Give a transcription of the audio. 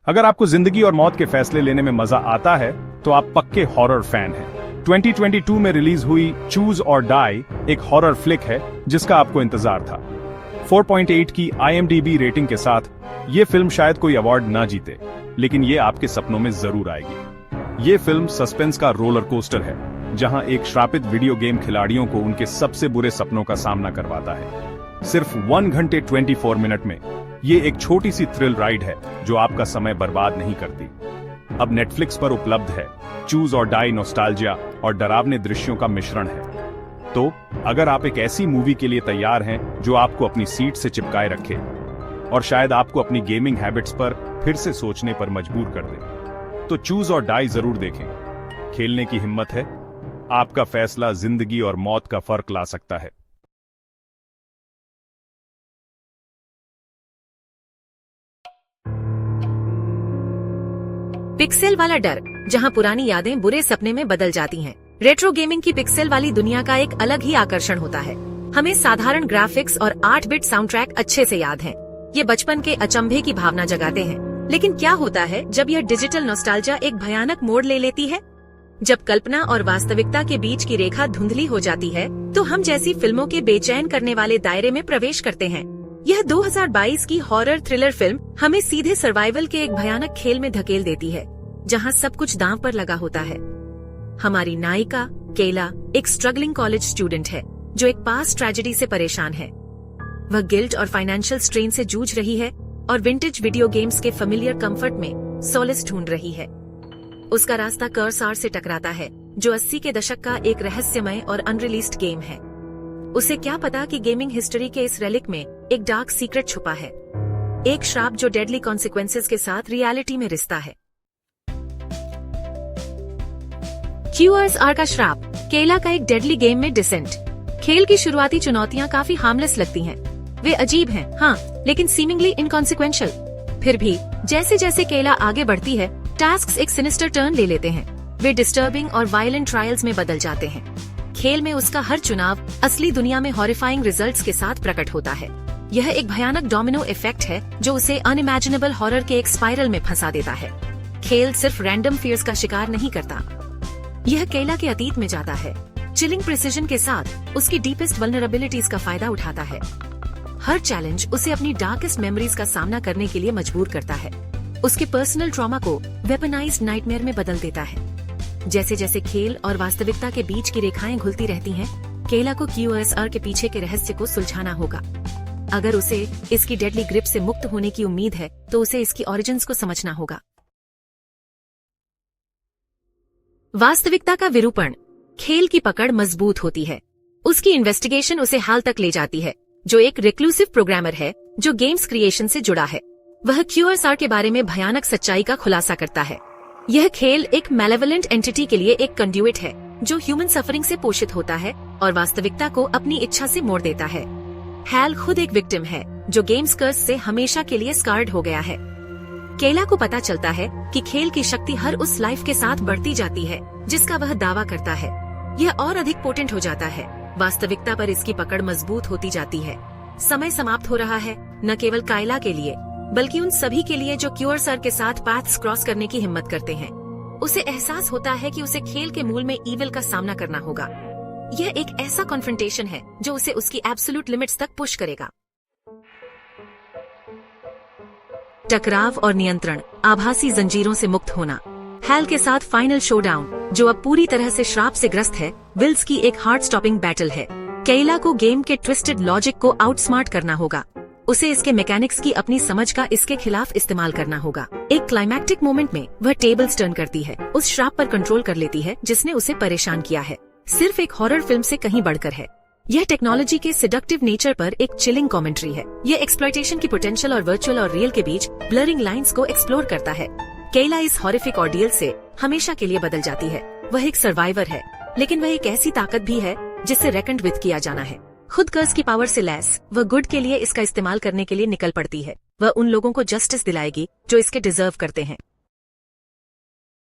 अगर आपको जिंदगी और मौत के फैसले लेने में मजा आता है तो आप पक्के हॉरर फैन हैं। 2022 में रिलीज हुई चूज और डाई एक हॉरर फ्लिक है जिसका आपको इंतजार था। 4.8 की IMDb रेटिंग के साथ ये फिल्म शायद कोई अवार्ड ना जीते, लेकिन ये आपके सपनों में जरूर आएगी। ये फिल्म सस्पेंस का रोलर कोस्टर है, जहां एक श्रापित वीडियो गेम खिलाड़ियों को उनके सबसे बुरे सपनों का सामना करवाता है। सिर्फ 1 घंटे 24 मिनट में ये एक छोटी सी थ्रिल राइड है जो आपका समय बर्बाद नहीं करती। अब नेटफ्लिक्स पर उपलब्ध है। चूज और डाई नॉस्टैल्जिया और डरावने दृश्यों का मिश्रण है। तो अगर आप एक ऐसी मूवी के लिए तैयार हैं जो आपको अपनी सीट से चिपकाए रखे और शायद आपको अपनी गेमिंग हैबिट्स पर फिर से सोचने पर मजबूर कर दे, तो चूज और डाई जरूर देखें। खेलने की हिम्मत है, आपका फैसला जिंदगी और मौत का फर्क ला सकता है। पिक्सेल वाला डर, जहां पुरानी यादें बुरे सपने में बदल जाती हैं। रेट्रो गेमिंग की पिक्सेल वाली दुनिया का एक अलग ही आकर्षण होता है। हमें साधारण ग्राफिक्स और 8 बिट साउंड ट्रैक अच्छे से याद हैं। ये बचपन के अचंभे की भावना जगाते हैं। लेकिन क्या होता है जब यह डिजिटल नॉस्टैल्जिया एक भयानक मोड़ ले लेती है? जब कल्पना और वास्तविकता के बीच की रेखा धुंधली हो जाती है, तो हम जैसी फिल्मों के बेचैन करने वाले दायरे में प्रवेश करते हैं। यह 2022 की हॉरर थ्रिलर फिल्म हमें सीधे सर्वाइवल के एक भयानक खेल में धकेल देती है, जहां सब कुछ दांव पर लगा होता है। हमारी नायिका केला एक स्ट्रगलिंग कॉलेज स्टूडेंट है जो एक पास्ट ट्रेजेडी से परेशान है। वह गिल्ट और फाइनेंशियल स्ट्रेन से जूझ रही है और विंटेज वीडियो गेम्स के फेमिलियर कंफर्ट में सोलिस ढूंढ रही है। उसका रास्ता कर्सार से टकराता है, जो 80 के दशक का एक रहस्यमय और अनरिलीज्ड गेम है। उसे क्या पता कि गेमिंग हिस्ट्री के इस रेलिक में एक डार्क सीक्रेट छुपा है, एक श्राप जो डेडली कॉन्सिक्वेंसेस के साथ रियलिटी में रिश्ता है। QSR का श्राप, केला का एक डेडली गेम में डिसेंट। खेल की शुरुआती चुनौतियां काफी हार्मलेस लगती हैं। वे अजीब हैं, हाँ, लेकिन सीमिंगली इनकॉन्सिक्वेंशियल। फिर भी जैसे जैसे केला आगे बढ़ती है, टास्क्स एक सिनिस्टर टर्न ले लेते हैं। वे डिस्टर्बिंग और वायलेंट ट्रायल्स में बदल जाते हैं। खेल में उसका हर चुनाव असली दुनिया में हॉरिफाइंग रिजल्ट्स के साथ प्रकट होता है। यह एक भयानक डोमिनो इफेक्ट है जो उसे अनइमेजिनेबल हॉरर के एक स्पाइरल में फंसा देता है। खेल सिर्फ रैंडम फियर्स का शिकार नहीं करता, यह केला के अतीत में जाता है। चिलिंग प्रिसिजन के साथ उसकी डीपेस्ट वल्नरेबिलिटीज का फायदा उठाता है। हर चैलेंज उसे अपनी डार्केस्ट मेमोरीज का सामना करने के लिए मजबूर करता है। उसके पर्सनल ट्रॉमा को वेपनाइज्ड नाइटमेयर में बदल देता है। जैसे जैसे खेल और वास्तविकता के बीच की रेखाएं घुलती रहती हैं, केला को QSR के पीछे के रहस्य को सुलझाना होगा। अगर उसे इसकी डेडली ग्रिप से मुक्त होने की उम्मीद है, तो उसे इसकी ओरिजिन्स को समझना होगा। वास्तविकता का विरूपण, खेल की पकड़ मजबूत होती है। उसकी इन्वेस्टिगेशन उसे हाल तक ले जाती है, जो एक रिक्लूसिव प्रोग्रामर है जो गेम्स क्रिएशन से जुड़ा है। वह QSR के बारे में भयानक सच्चाई का खुलासा करता है। यह खेल एक मैलेवलेंट एंटिटी के लिए एक कंड्यूइट है जो ह्यूमन सफरिंग से पोषित होता है और वास्तविकता को अपनी इच्छा से मोड़ देता है। हैल खुद एक विक्टिम है जो गेम्स कर्स से हमेशा के लिए स्कार्ड हो गया है। केला को पता चलता है कि खेल की शक्ति हर उस लाइफ के साथ बढ़ती जाती है जिसका वह दावा करता है। यह और अधिक पोटेंट हो जाता है। वास्तविकता पर इसकी पकड़ मजबूत होती जाती है। समय समाप्त हो रहा है, न केवल कायला के लिए बल्कि उन सभी के लिए जो QSR के साथ पाथ्स क्रॉस करने की हिम्मत करते हैं। उसे एहसास होता है कि उसे खेल के मूल में ईविल का सामना करना होगा। यह एक ऐसा कॉन्फ्रंटेशन है जो उसे उसकी एब्सोल्यूट लिमिट्स तक पुश करेगा। टकराव और नियंत्रण, आभासी जंजीरों से मुक्त होना। हैल के साथ फाइनल शोडाउन, जो अब पूरी तरह से श्राप से ग्रस्त है, विल्स की एक हार्ट स्टॉपिंग बैटल है। केला को गेम के ट्विस्टेड लॉजिक को आउटस्मार्ट करना होगा। उसे इसके मैकेनिक्स की अपनी समझ का इसके खिलाफ इस्तेमाल करना होगा। एक क्लाइमैक्टिक मोमेंट में वह टेबल्स टर्न करती है, उस श्राप पर कंट्रोल कर लेती है जिसने उसे परेशान किया है। सिर्फ एक हॉरर फिल्म से कहीं बढ़कर है। यह टेक्नोलॉजी के सिडक्टिव नेचर पर एक चिलिंग कमेंट्री है। यह एक्सप्लॉयटेशन की पोटेंशियल और वर्चुअल और रियल के बीच ब्लरिंग लाइंस को एक्सप्लोर करता है। केला इस हॉरिफिक ऑर्डियल से हमेशा के लिए बदल जाती है। वह एक सर्वाइवर है, लेकिन वह एक ऐसी ताकत भी है जिससे रेकन्ड विद किया जाना है। खुद कर्स की पावर से लैस, वह गुड के लिए इसका इस्तेमाल करने के लिए निकल पड़ती है। वह उन लोगों को जस्टिस दिलाएगी जो इसके डिजर्व करते हैं।